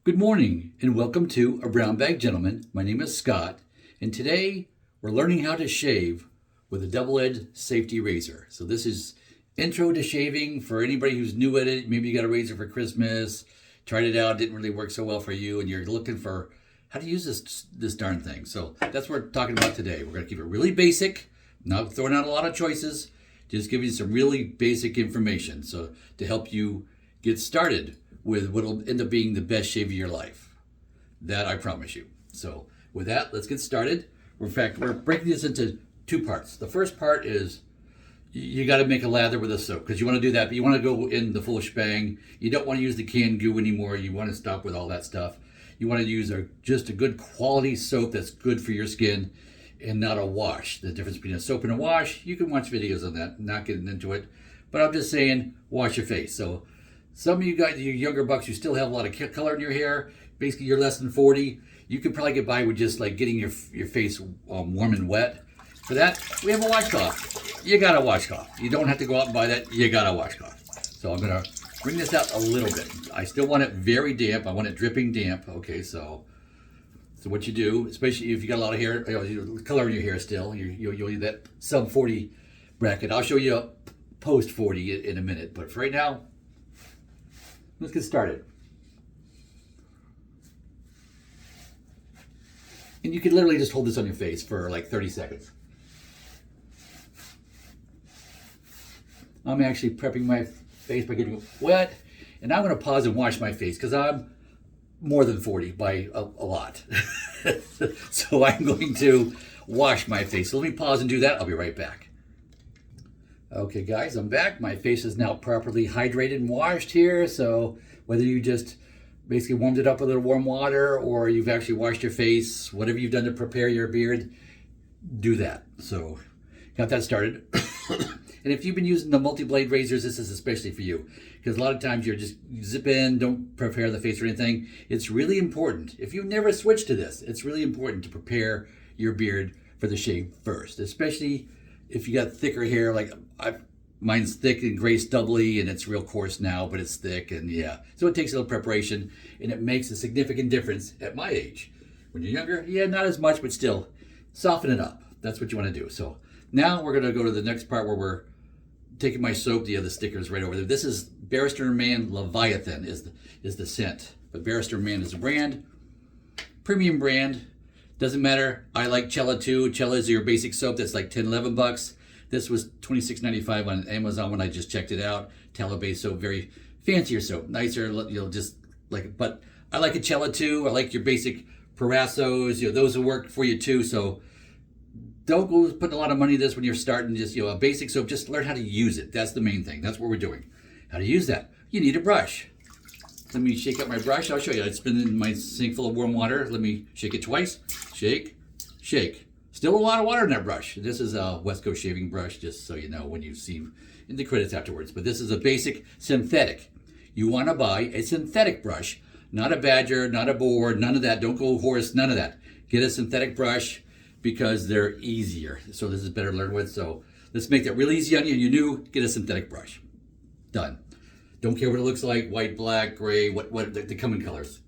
Good morning and welcome to A Brown Bag Gentleman. My name is Scott, and today we're learning how to shave with a double-edged safety razor. So this is intro to shaving for anybody who's new at it. Maybe you got a razor for Christmas, tried it out, didn't really work so well for you, and you're looking for how to use this darn thing. So that's what we're talking about today. We're going to keep it really basic, not throwing out a lot of choices, just give you some really basic information so to help you get started with what will end up being the best shave of your life. That I promise you. So with that, let's get started. In fact, we're breaking this into two parts. The first part is you got to make a lather with a soap because you want to do that, but you want to go in the full shebang. You don't want to use the canned goo anymore. You want to stop with all that stuff. You want to use just a good quality soap that's good for your skin and not a wash. The difference between a soap and a wash, you can watch videos on that, not getting into it. But I'm just saying, wash your face. So some of you guys, you younger bucks, you still have a lot of color in your hair. Basically, you're less than 40. You could probably get by with just like getting your face warm and wet. For that, we have a washcloth. You got a washcloth. You don't have to go out and buy that. You got a washcloth. So I'm going to bring this out a little bit. I still want it very damp. I want it dripping damp. Okay, so what you do, especially if you got a lot of hair, color in your hair still, you'll use that sub 40 bracket. I'll show you post 40 in a minute. But for right now, let's get started. And you can literally just hold this on your face for like 30 seconds. I'm actually prepping my face by getting it wet. And I'm going to pause and wash my face because I'm more than 40 by a lot. So I'm going to wash my face. So let me pause and do that. I'll be right back. Okay guys, I'm back. My face is now properly hydrated and washed here. So whether you just basically warmed it up with a little warm water or you've actually washed your face, whatever you've done to prepare your beard, do that. So got that started. And if you've been using the multi-blade razors, this is especially for you. Because a lot of times you zip in, don't prepare the face or anything. It's really important. If you've never switched to this, it's really important to prepare your beard for the shave first. Especially if you got thicker hair, like mine's thick and gray stubbly and it's real coarse now, but it's thick and yeah. So it takes a little preparation and it makes a significant difference at my age. When you're younger, yeah, not as much, but still soften it up. That's what you want to do. So now we're going to go to the next part where we're taking my soap. The other stickers right over there. This is Barrister Man Leviathan is the scent. But Barrister Man is a brand, premium brand. Doesn't matter. I like Cella too. Cella is your basic soap that's like 10, 11 bucks. This was $26.95 on Amazon when I just checked it out. Tallow-based soap, very fancier soap, nicer. You'll just like it. But I like a Cella too. I like your basic Parassos. Those will work for you too. So don't go putting a lot of money into this when you're starting. Just a basic soap. Just learn how to use it. That's the main thing. That's what we're doing. How to use that. You need a brush. Let me shake up my brush. I'll show you. It's been in my sink full of warm water. Let me shake it twice. Shake, shake. Still a lot of water in that brush. This is a West Coast shaving brush, just so you know when you see in the credits afterwards. But this is a basic synthetic. You want to buy a synthetic brush, not a Badger, not a Boar, none of that. Don't go horse, none of that. Get a synthetic brush because they're easier. So this is better to learn with. So let's make that really easy on you. You're new, get a synthetic brush. Done. Don't care what it looks like, white, black, gray, what they come in colors.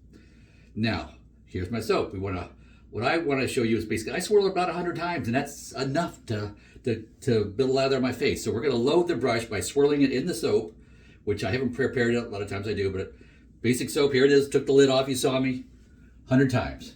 Now, here's my soap. What I want to show you is basically, I swirl it about 100 times, and that's enough to build a lather on my face. So we're going to load the brush by swirling it in the soap, which I haven't prepared it. A lot of times I do, but basic soap, here it is. Took the lid off, you saw me, 100 times.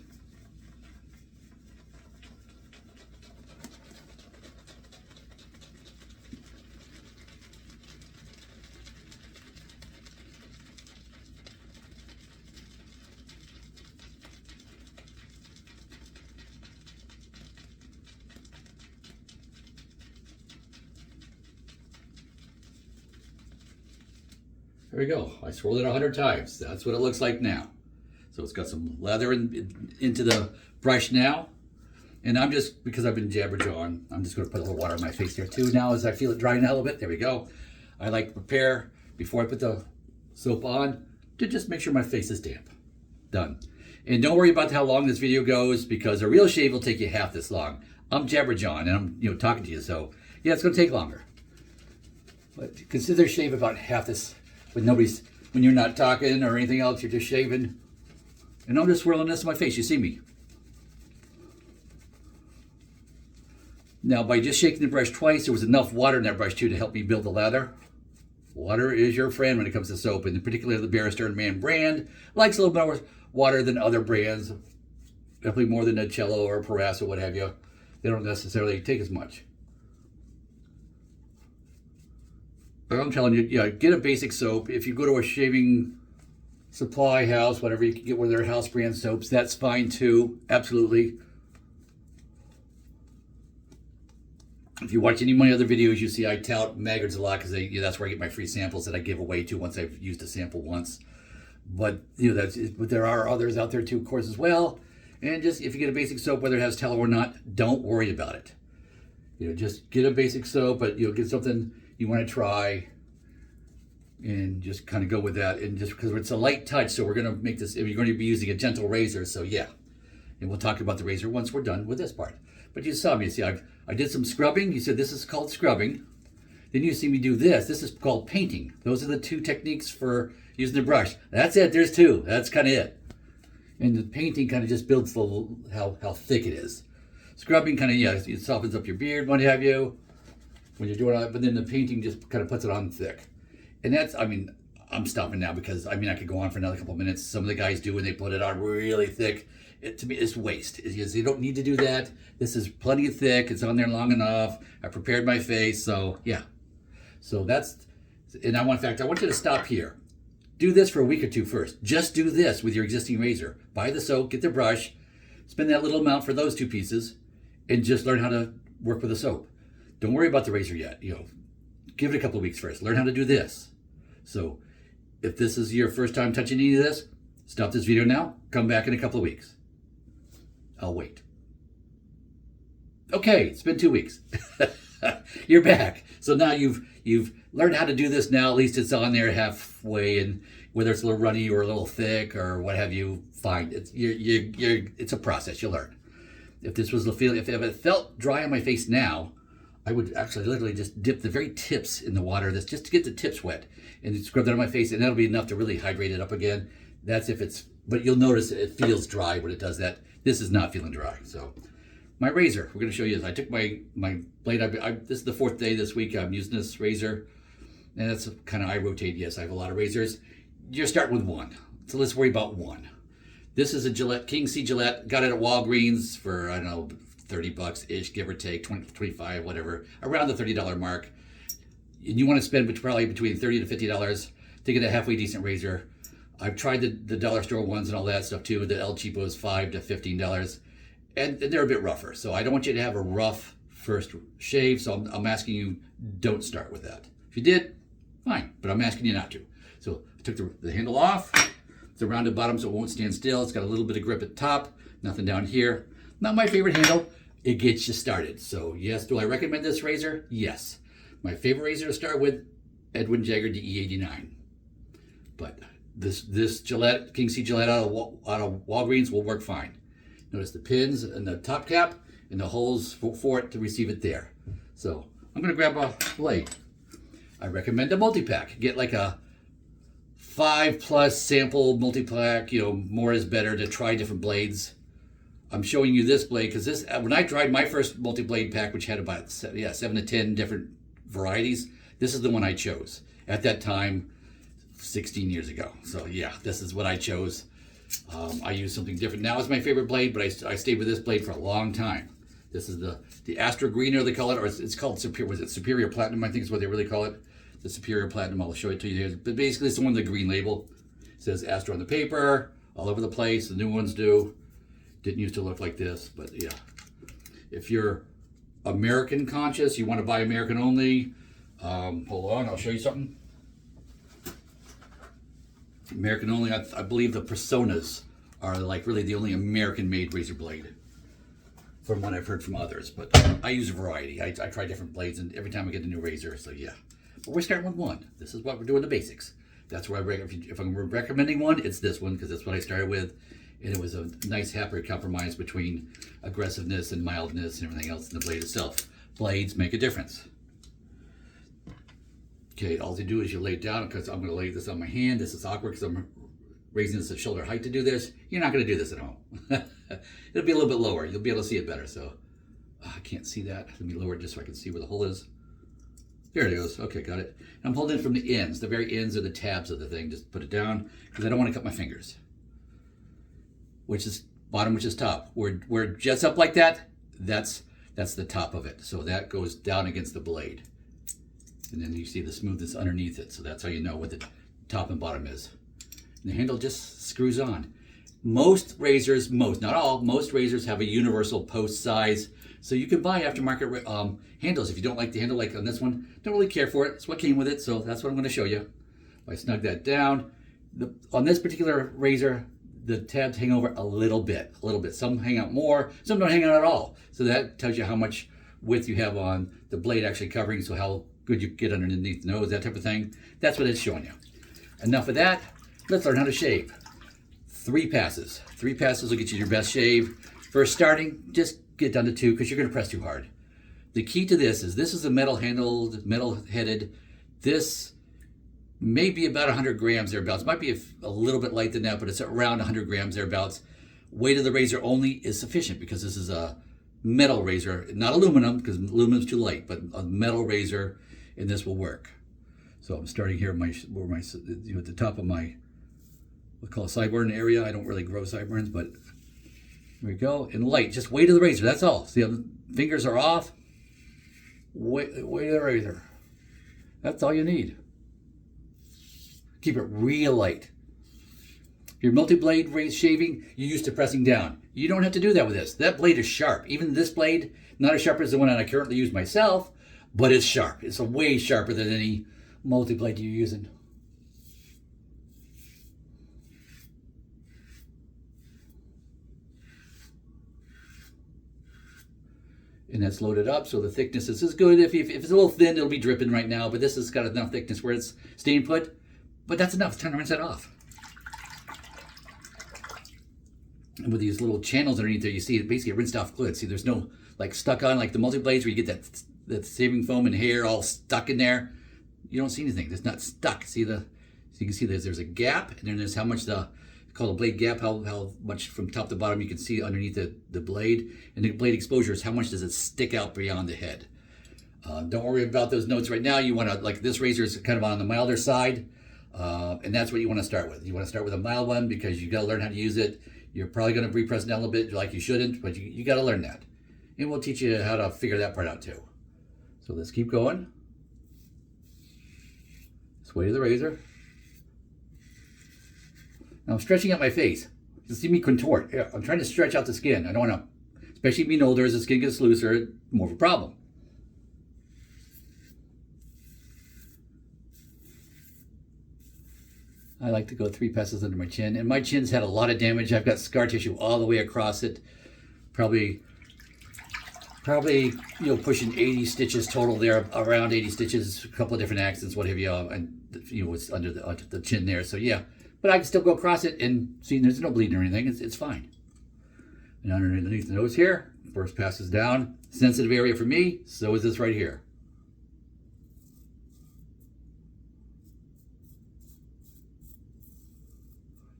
There we go. I swirled it 100 times. That's what it looks like now. So it's got some lather into the brush now. And I'm just, because I've been jabberjawing, I'm just going to put a little water on my face here too now as I feel it drying out a little bit. There we go. I like to prepare before I put the soap on to just make sure my face is damp. Done. And don't worry about how long this video goes because a real shave will take you half this long. I'm jabberjawing and I'm talking to you, so yeah, it's going to take longer. But consider shave about half this when you're not talking or anything else, you're just shaving. And I'm just swirling this in my face. You see me. Now, by just shaking the brush twice, there was enough water in that brush too to help me build the lather. Water is your friend when it comes to soap, and particularly the Barrister and Man brand likes a little more water than other brands. Definitely more than a Cello or a Paras or what have you. They don't necessarily take as much. But I'm telling you, yeah, get a basic soap. If you go to a shaving supply house, whatever, you can get one of their house brand soaps. That's fine too, absolutely. If you watch any of my other videos, you see I tout Maggards a lot because that's where I get my free samples that I give away to once I've used a sample once. But but there are others out there too, of course, as well. And just if you get a basic soap, whether it has tallow or not, don't worry about it. Just get a basic soap, but get something you want to try, and just kind of go with that. And just because it's a light touch, so we're going to make this. You're going to be using a gentle razor, so yeah. And we'll talk about the razor once we're done with this part. But you saw me. See, I did some scrubbing. You said this is called scrubbing. Then you see me do this. This is called painting. Those are the two techniques for using the brush. That's it. There's two. That's kind of it. And the painting kind of just builds how thick it is. Scrubbing kind of, it softens up your beard, what have you, when you're doing it. But then the painting just kind of puts it on thick. And that's, I'm stopping now because, I could go on for another couple of minutes. Some of the guys do when they put it on really thick. To me, it's waste. You don't need to do that. This is plenty thick. It's on there long enough. I prepared my face, so yeah. So that's, and I want you to stop here. Do this for a week or two first. Just do this with your existing razor. Buy the soap, get the brush, spend that little amount for those two pieces, and just learn how to work with the soap. Don't worry about the razor yet. Give it a couple of weeks first. Learn how to do this. So if this is your first time touching any of this, stop this video now. Come back in a couple of weeks. I'll wait. Okay, it's been 2 weeks. You're back. So now you've learned how to do this now. At least it's on there halfway, and whether it's a little runny or a little thick or what have you, fine. It's a process. You learn. If this was the feeling, if it felt dry on my face now, I would actually literally just dip the very tips in the water, just to get the tips wet, and scrub that on my face, and that'll be enough to really hydrate it up again. That's if it's, but you'll notice it feels dry when it does that. This is not feeling dry. So my razor, we're going to show you this. I took my blade. This is the 4th day this week I'm using this razor, and that's kind of, I rotate. Yes, I have a lot of razors. You're starting with one, so let's worry about one. This is a Gillette, King C Gillette. Got it at Walgreens for, I don't know, 30 bucks ish, give or take, 20, 25, whatever, around the $30 mark. And you want to spend probably between $30 to $50 to get a halfway decent razor. I've tried the dollar store ones and all that stuff too. The El Cheapo is $5 to $15, and they're a bit rougher. So I don't want you to have a rough first shave. So I'm asking you, don't start with that. If you did, fine, but I'm asking you not to. So I took the handle off. It's a rounded bottom, so it won't stand still. It's got a little bit of grip at the top, nothing down here. Not my favorite handle. It gets you started. So yes, do I recommend this razor? Yes. My favorite razor to start with, Edwin Jagger DE89. But this Gillette, King C Gillette out of Walgreens will work fine. Notice the pins and the top cap and the holes for it to receive it there. So I'm going to grab a blade. I recommend a multi-pack. Get like a 5+ sample multi-pack. More is better to try different blades. I'm showing you this blade because when I tried my first multi-blade pack, which had about 7 to 10 different varieties, this is the one I chose at that time 16 years ago. So yeah, this is what I chose. I use something different now as my favorite blade, but I stayed with this blade for a long time. This is the Astro Greener, they call it, or it's called Superior Platinum, I think is what they really call it. The Superior Platinum, I'll show it to you here. But basically it's the one with the green label. It says Astro on the paper, all over the place. The new ones do. Didn't used to look like this, but yeah. If you're American conscious, you want to buy American only, hold on, I'll show you something. American only, I believe the Personas are like really the only American made razor blade from what I've heard from others, but I use a variety. I try different blades and every time I get a new razor, so yeah. But we're starting with one. This is what we're doing, the basics. That's where if I'm recommending one, it's this one because that's what I started with. And it was a nice happy compromise between aggressiveness and mildness and everything else in the blade itself. Blades make a difference. Okay, all you do is you lay it down, because I'm going to lay this on my hand. This is awkward because I'm raising this at shoulder height to do this. You're not going to do this at home. It'll be a little bit lower. You'll be able to see it better. So I can't see that. Let me lower it just so I can see where the hole is. There it goes. Okay, got it. I'm holding it from the ends. The very ends are the tabs of the thing. Just put it down because I don't want to cut my fingers. Which is bottom, which is top. Where it jets up like that, that's the top of it. So that goes down against the blade. And then you see the smoothness underneath it. So that's how you know what the top and bottom is. And the handle just screws on. Most razors, not all, most razors have a universal post size. So you can buy aftermarket handles. If you don't like the handle, like on this one, don't really care for it. It's what came with it. So that's what I'm going to show you. If I snug that down, on this particular razor, the tabs hang over a little bit. Some hang out more, some don't hang out at all. So that tells you how much width you have on the blade actually covering, so how good you get underneath the nose, that type of thing. That's what it's showing you. Enough of that. Let's learn how to shave. 3 passes. 3 passes will get you your best shave. First starting, just get down to 2 because you're going to press too hard. The key to this is a metal handled, metal headed. This may be about 100 grams thereabouts. Might be a little bit light than that, but it's around 100 grams thereabouts. Weight of the razor only is sufficient because this is a metal razor, not aluminum because aluminum is too light, but a metal razor, and this will work. So I'm starting here at the top of my, we'll call it sideburn area. I don't really grow sideburns, but here we go. And light, just weight of the razor. That's all. See, the fingers are off. Weight of the razor. That's all you need. Keep it real light. If you're multi-blade shaving, you're used to pressing down. You don't have to do that with this. That blade is sharp. Even this blade, not as sharp as the one that I currently use myself, but it's sharp. It's a way sharper than any multi-blade you're using. And that's loaded up, so the thickness is good. If it's a little thin, it'll be dripping right now, but this has got enough thickness where it's staying put. But that's enough. It's time to rinse that off. And with these little channels underneath there, you see it basically rinsed off good. See, there's no like stuck on like the multi-blades where you get that shaving foam and hair all stuck in there. You don't see anything. It's not stuck. So you can see there's a gap, and then there's how much called a blade gap, how much from top to bottom you can see underneath the blade. And the blade exposure is how much does it stick out beyond the head. Don't worry about those notes right now. You want to, like this razor is kind of on the milder side. And that's what you want to start with. You want to start with a mild one because you got to learn how to use it. You're probably going to repress it down a little bit like you shouldn't, but you got to learn that. And we'll teach you how to figure that part out too. So let's keep going. This way to the razor. Now I'm stretching out my face. You see me contort. I'm trying to stretch out the skin. I don't want to, especially being older, as the skin gets looser, more of a problem. I like to go 3 passes under my chin, and my chin's had a lot of damage. I've got scar tissue all the way across it. Probably pushing 80 stitches total there, around 80 stitches, a couple of different accidents, what have you, and it's under the chin there. So yeah, but I can still go across it and see there's no bleeding or anything. It's fine. And underneath the nose here, first pass is down. Sensitive area for me, so is this right here.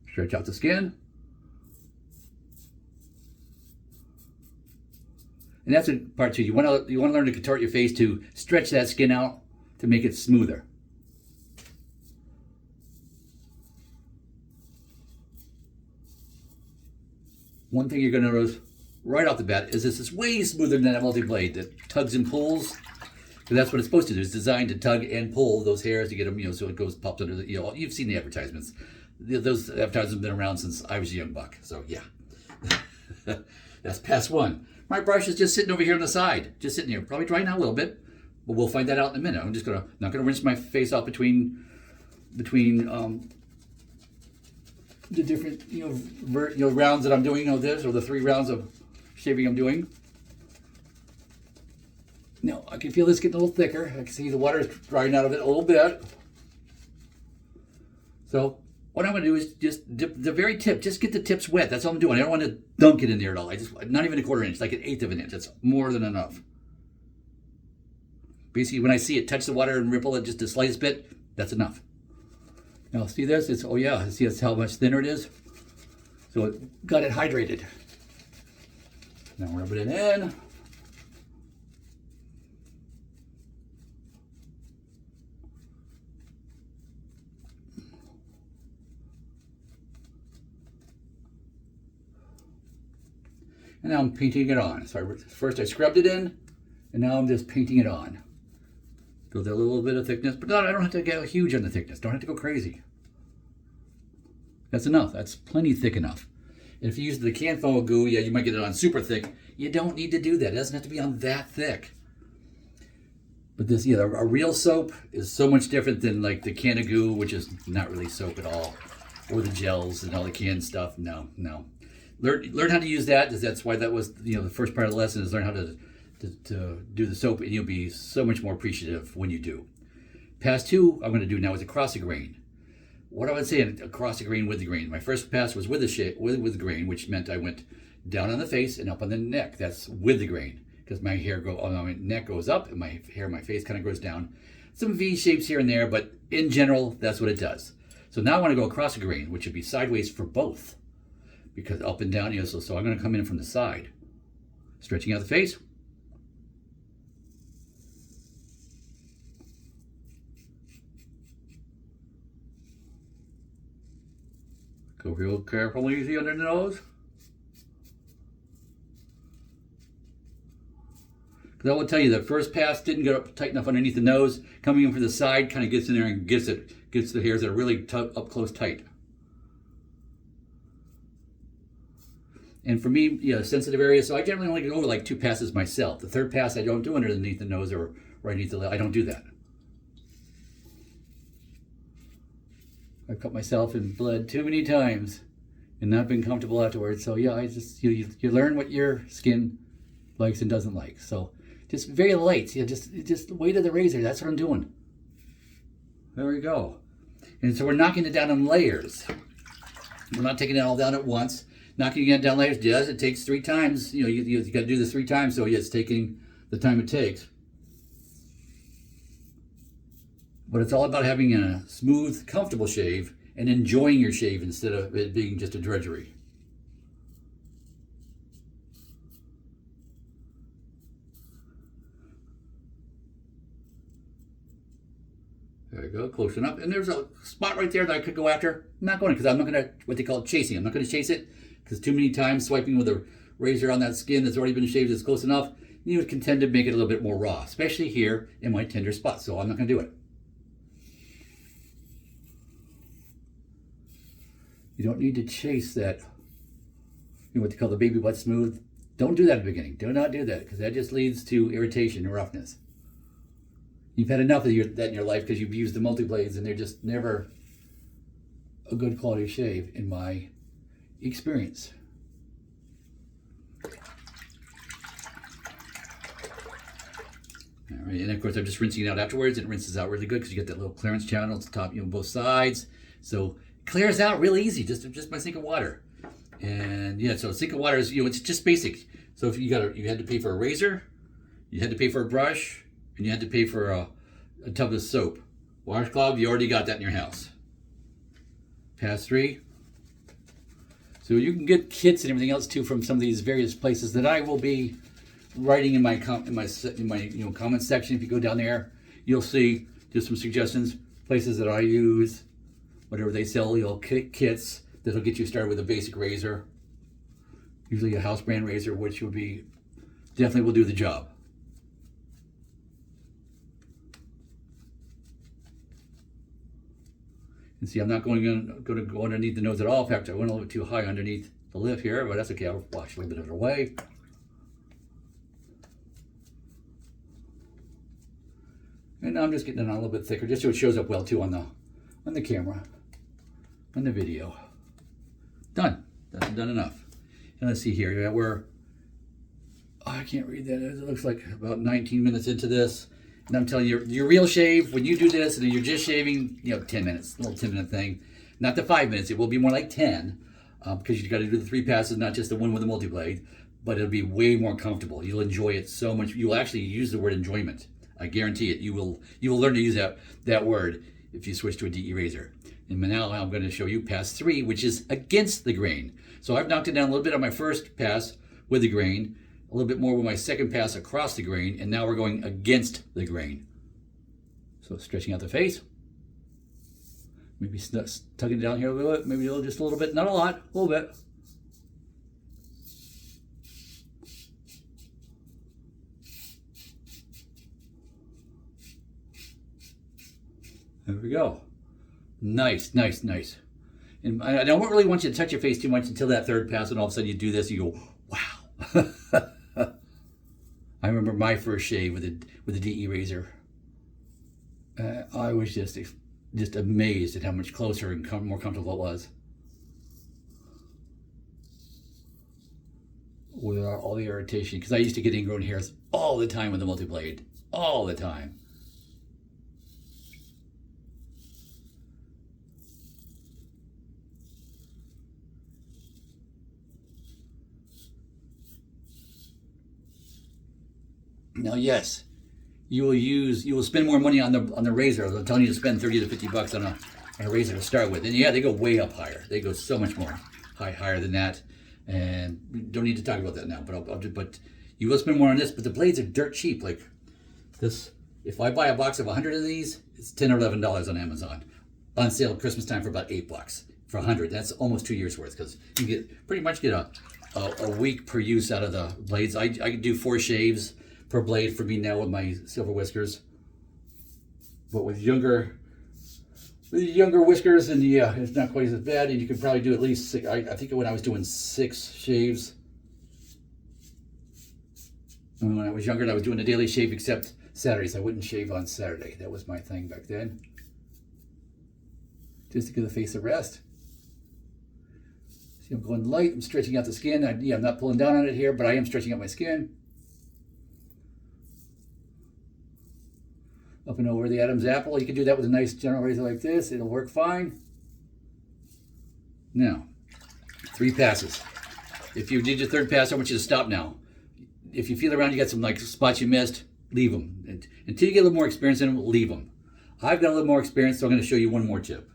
Stretch out the skin. And that's part 2. You want to learn to contort your face to stretch that skin out to make it smoother. One thing you're going to notice right off the bat is this is way smoother than that multi-blade that tugs and pulls. Because that's what it's supposed to do. It's designed to tug and pull those hairs to get them, so it goes popped under the, you've seen the advertisements. Those advertisements have been around since I was a young buck. So yeah, that's pass 1. My brush is just sitting over here on the side, just sitting here, probably drying out a little bit, but we'll find that out in a minute. I'm just not gonna rinse my face off between the different rounds that I'm doing of this, or the 3 rounds of shaving I'm doing. Now I can feel this getting a little thicker. I can see the water is drying out of it a little bit. So what I'm going to do is just dip the very tip. Just get the tips wet. That's all I'm doing. I don't want to dunk it in there at all. Not even a 1/4 inch, like an 1/8 of an inch. That's more than enough. Basically, when I see it touch the water and ripple it just the slightest bit, that's enough. Now see this? It's, oh yeah, see that's how much thinner it is? So it got it hydrated. Now rub it in. And now I'm painting it on. So first I scrubbed it in, and now I'm just painting it on. Build a little bit of thickness, but I don't have to get huge on the thickness. Don't have to go crazy. That's enough. That's plenty thick enough. And if you use the can foam goo, yeah, you might get it on super thick. You don't need to do that. It doesn't have to be on that thick. But this, yeah, a real soap is so much different than like the can of goo, which is not really soap at all, or the gels and all the canned stuff. No, no. Learn how to use that. That's why that was, you know, the first part of the lesson is learn how to do the soap, and you'll be so much more appreciative when you do. Pass 2 I'm going to do now is across the grain. What I would say across the grain with the grain. My first pass was with the grain, which meant I went down on the face and up on the neck. That's with the grain, because my neck goes up and my hair, my face kind of goes down. Some V shapes here and there, but in general, that's what it does. So now I want to go across the grain, which would be sideways for both, because up and down, you know, so I'm going to come in from the side, stretching out the face. Go real careful, easy under the nose. Because I will tell you, the first pass didn't get up tight enough underneath the nose. Coming in from the side kind of gets in there and gets the hairs that are really up close tight. And for me, yeah, sensitive area, so I generally only go over like 2 passes myself. The third pass I don't do underneath the nose or right underneath the lip. I don't do that. I've cut myself in blood too many times and not been comfortable afterwards. So yeah, I just you learn what your skin likes and doesn't like. So just very light. Yeah, just weight of the razor. That's what I'm doing. There we go. And so we're knocking it down in layers. We're not taking it all down at once. Knocking it down layers, yes, it takes 3 times. You know, you got to do this 3 times. So yeah, it's taking the time it takes. But it's all about having a smooth, comfortable shave and enjoying your shave instead of it being just a drudgery. There we go, close enough. And there's a spot right there that I could go after. I'm not going to, because I'm not going to, what they call chasing. I'm not going to chase it, because too many times swiping with a razor on that skin that's already been shaved is close enough, you can tend to make it a little bit more raw, especially here in my tender spot. So I'm not going to do it. You don't need to chase that, you know, what they call the baby butt smooth. Don't do that at the beginning. Do not do that, because that just leads to irritation and roughness. You've had enough of that in your life because you've used the multi-blades and they're just never a good quality shave in my experience. All right, and of course I'm just rinsing it out afterwards. It rinses out really good because you get that little clearance channel at the top, you know, both sides. So it clears out real easy just by sink of water. And yeah, so a sink of water is, you know, it's just basic. So if you had to pay for a razor, you had to pay for a brush, and you had to pay for a tub of soap. Washcloth, you already got that in your house. Pass 3. So you can get kits and everything else too from some of these various places that I will be writing in my you know, comment section. If you go down there, you'll see just some suggestions, places that I use, whatever they sell, you know, kits that'll get you started with a basic razor. Usually a house brand razor, which would be definitely will do the job. And see, I'm not going to go underneath the nose at all. In fact, I went a little bit too high underneath the lip here, but that's okay. I'll wash a little bit of it away. And now I'm just getting it on a little bit thicker, just so it shows up well too on the camera, on the video. Done. That's done enough. And let's see here. Yeah, I can't read that. It looks like about 19 minutes into this. And I'm telling you, your real shave, when you do this and you're just shaving, you know, 10 minutes, a little 10-minute thing. Not the 5 minutes, it will be more like 10, because you got to do the 3 passes, not just the one with the multi-blade, but it'll be way more comfortable. You'll enjoy it so much. You will actually use the word enjoyment. I guarantee it. You will learn to use that word if you switch to a DE razor. And now I'm going to show you pass 3, which is against the grain. So I've knocked it down a little bit on my first pass with the grain, a little bit more with my second pass across the grain, and now we're going against the grain. So stretching out the face. Maybe tugging it down here a little bit, maybe just a little bit, not a lot, a little bit. There we go. Nice, nice, nice. And I don't really want you to touch your face too much until that third pass, and all of a sudden you do this, and you go, wow. I remember my first shave with a DE razor. I was just amazed at how much closer and more comfortable it was. With all the irritation, because I used to get ingrown hairs all the time with the multi-blade, all the time. Now, yes, you will spend more money on the razor. They're telling you to spend 30 to 50 bucks on a razor to start with. And yeah, they go way up higher. They go so much more higher than that. And we don't need to talk about that now, but you will spend more on this, but the blades are dirt cheap. Like this, if I buy a box of 100 of these, it's $10 or $11 on Amazon. On sale at Christmas time for about $8 for 100. That's almost 2 years worth, because you pretty much get a week per use out of the blades. I could do 4 shaves per blade for me now with my silver whiskers, but with younger whiskers, and yeah, it's not quite as bad. And you could probably do at least 6. I think when I was doing 6 shaves, and when I was younger, I was doing a daily shave except Saturdays. I wouldn't shave on Saturday. That was my thing back then, just to give the face a rest. See, I'm going light. I'm stretching out the skin. I'm not pulling down on it here, but I am stretching out my skin. Up and over the Adam's apple. You can do that with a nice general razor like this. It'll work fine. Now, 3 passes. If you did your third pass, I want you to stop now. If you feel around you got some like spots you missed, leave them. Until you get a little more experience in them, leave them. I've got a little more experience, so I'm going to show you one more tip.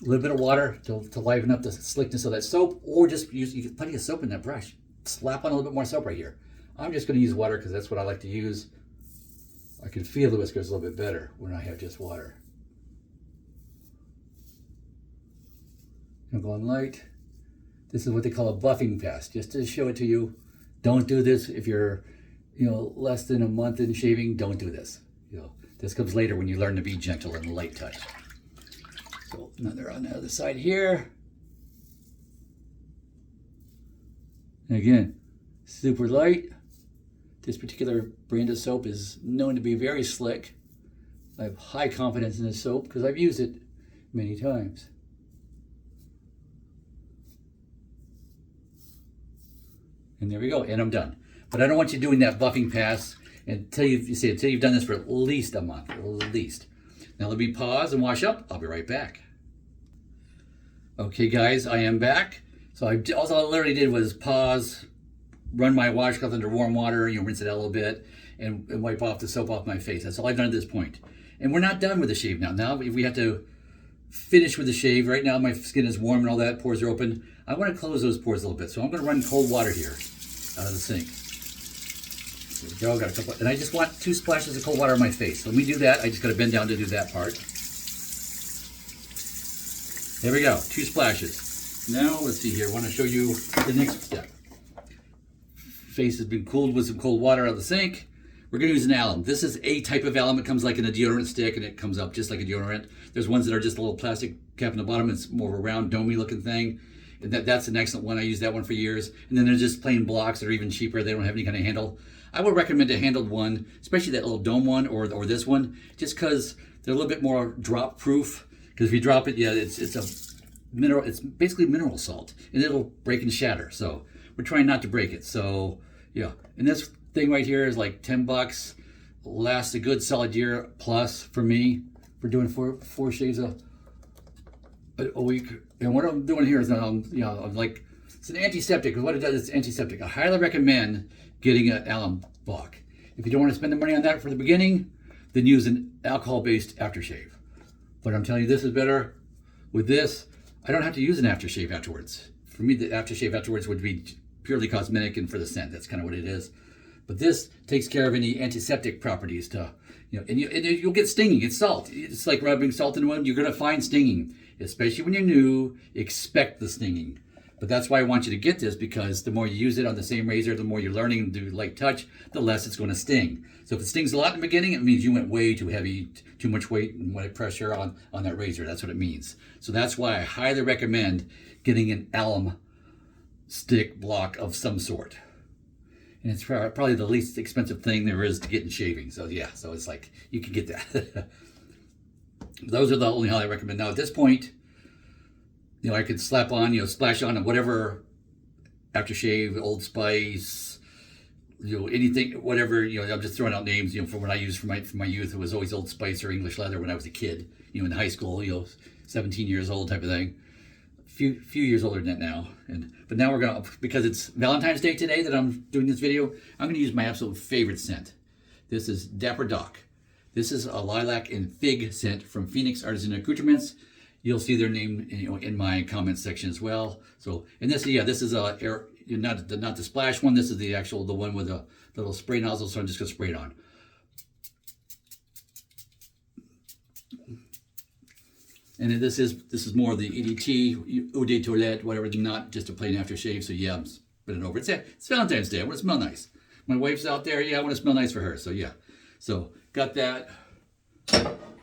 A little bit of water to liven up the slickness of that soap, or just use plenty of soap in that brush. Slap on a little bit more soap right here. I'm just going to use water because that's what I like to use. I can feel the whiskers a little bit better when I have just water. I'm going light. This is what they call a buffing pass, just to show it to you. Don't do this if you're, less than a month in shaving. Don't do this. This comes later when you learn to be gentle and light touch. So another on the other side here. And again, super light. This particular brand of soap is known to be very slick. I have high confidence in this soap because I've used it many times. And there we go, and I'm done. But I don't want you doing that buffing pass until you've done this for at least a month, at least. Now let me pause and wash up. I'll be right back. Okay, guys, I am back. So all I literally did was pause, run my washcloth under warm water, rinse it out a little bit, and wipe off the soap off my face. That's all I've done at this point. And we're not done with the shave now. Now we have to finish with the shave. Right now my skin is warm and all that, pores are open. I want to close those pores a little bit, so I'm going to run cold water here out of the sink. There we go, got a couple, and I just want 2 splashes of cold water on my face. So let me do that. I just got to bend down to do that part. There we go, 2 splashes. Now let's see here. I want to show you the next step. Face has been cooled with some cold water out of the sink. We're going to use an alum. This is a type of alum. It comes like in a deodorant stick, and it comes up just like a deodorant. There's ones that are just a little plastic cap in the bottom. It's more of a round, domey looking thing. And that's an excellent one. I used that one for years. And then there's just plain blocks that are even cheaper. They don't have any kind of handle. I would recommend a handled one, especially that little dome one or this one, just because they're a little bit more drop proof. Because if you drop it, it's a mineral. It's basically mineral salt, and it'll break and shatter. So we're trying not to break it. So yeah, and this thing right here is like $10. Lasts a good solid year plus for me for doing four shaves a week. And what I'm doing here is I'm like, it's an antiseptic. Because what it does, it's antiseptic. I highly recommend getting an alum block. If you don't want to spend the money on that for the beginning, then use an alcohol-based aftershave. But I'm telling you, this is better With this, I don't have to use an aftershave afterwards. For me, the aftershave afterwards would be purely cosmetic and for the scent. That's kind of what it is. But this takes care of any antiseptic properties to, and you'll get stinging. It's salt. It's like rubbing salt in a wound. You're going to find stinging, especially when you're new. Expect the stinging. But that's why I want you to get this, because the more you use it on the same razor, the more you're learning to do light touch, the less it's going to sting. So if it stings a lot in the beginning, it means you went way too heavy, too much weight and weight pressure on that razor. That's what it means. So that's why I highly recommend getting an alum stick block of some sort. And it's probably the least expensive thing there is to get in shaving. So yeah, so it's like, you can get that. Those are the only how I recommend. Now at this point, I could slap on, splash on whatever aftershave, Old Spice, anything, whatever, I'm just throwing out names, from what I used for my youth. It was always Old Spice or English leather when I was a kid, in high school, 17 years old type of thing. Few years older than that now. But now we're going to, because it's Valentine's Day today that I'm doing this video, I'm going to use my absolute favorite scent. This is Dapper Doc. This is a lilac and fig scent from Phoenix Artisan Accoutrements. You'll see their name in my comments section as well. So, and this is not the splash one. This is the one with the little spray nozzle. So I'm just gonna spray it on. And this is more of the EDT, Eau de Toilette, whatever, not just a plain aftershave. So yeah, I'm spinning over. It's Valentine's Day. I want to smell nice. My wife's out there. Yeah, I want to smell nice for her. So yeah, so got that.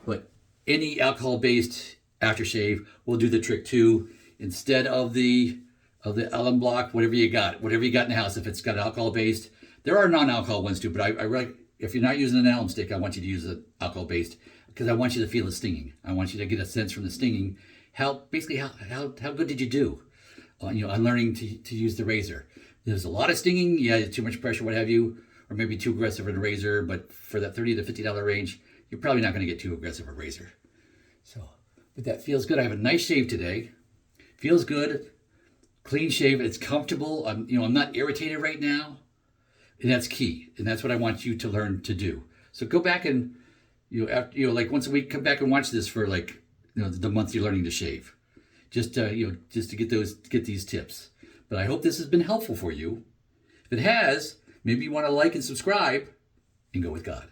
But any alcohol-based aftershave will do the trick too. Instead of the alum block, whatever you got in the house, if it's got alcohol based, there are non-alcohol ones too. But if you're not using an alum stick, I want you to use an alcohol based, because I want you to feel the stinging. I want you to get a sense from the stinging. How good did you do? On learning to use the razor. There's a lot of stinging. Yeah, too much pressure, what have you, or maybe too aggressive in a razor. But for that $30 to $50 range, you're probably not going to get too aggressive a razor. So. But that feels good. I have a nice shave today. Feels good. Clean shave. It's comfortable. I'm not irritated right now. And that's key. And that's what I want you to learn to do. So go back and, like once a week, come back and watch this for the month you're learning to shave. Just to get these tips. But I hope this has been helpful for you. If it has, maybe you want to like and subscribe and go with God.